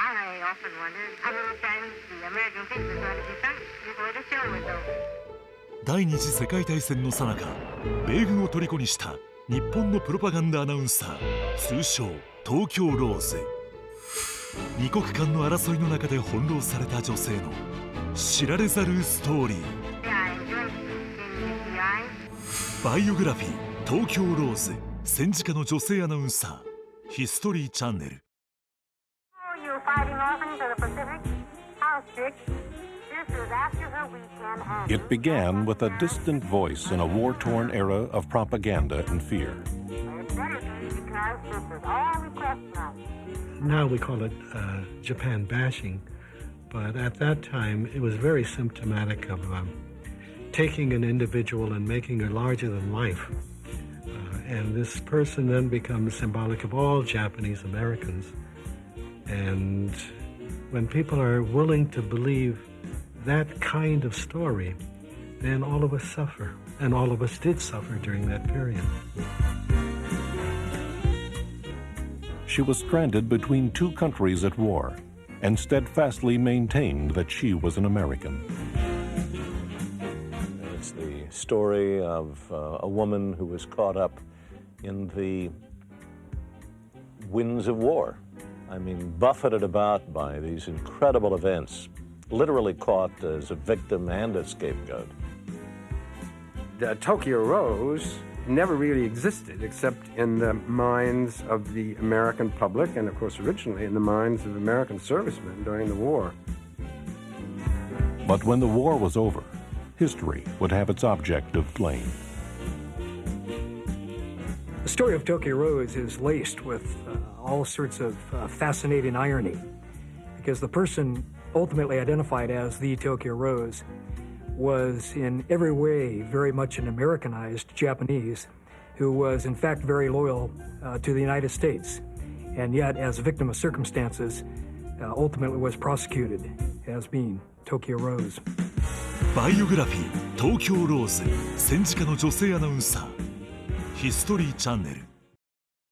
I often wondered how many times the American people are going to be sunk before the show was over. 第二次世界大戦の最中、米軍を虜にした日本のプロパガンダアナウンサー、通称東京ローズ。二国間の争いの中で翻弄された女性の知られざるストーリー。バイオグラフィー東京ローズ、戦時下の女性アナウンサー、ヒストリーチャンネル。It began with a distant voice in a war-torn era of propaganda and fear. Now we call it Japan bashing, but at that time it was very symptomatic of taking an individual and making her larger than life. And this person then becomes symbolic of all Japanese Americans. And when people are willing to believe that kind of story, then all of us suffer. And all of us did suffer during that period. She was stranded between two countries at war and steadfastly maintained that she was an American. It's the story of a woman who was caught up in the winds of war. I mean, buffeted about by these incredible events, literally caught as a victim and a scapegoat. The Tokyo Rose never really existed except in the minds of the American public and, of course, originally in the minds of American servicemen during the war. But when the war was over, history would have its object of blame. The story of Tokyo Rose is laced with all sorts of fascinating irony, because the person ultimately identified as the Tokyo Rose was in every way very much an Americanized Japanese who was in fact very loyal to the United States, and yet as a victim of circumstances ultimately was prosecuted as being Tokyo Rose. バイオグラフィー東京ローズ、戦時下の女性アナウンサー、ヒストリーチャンネル。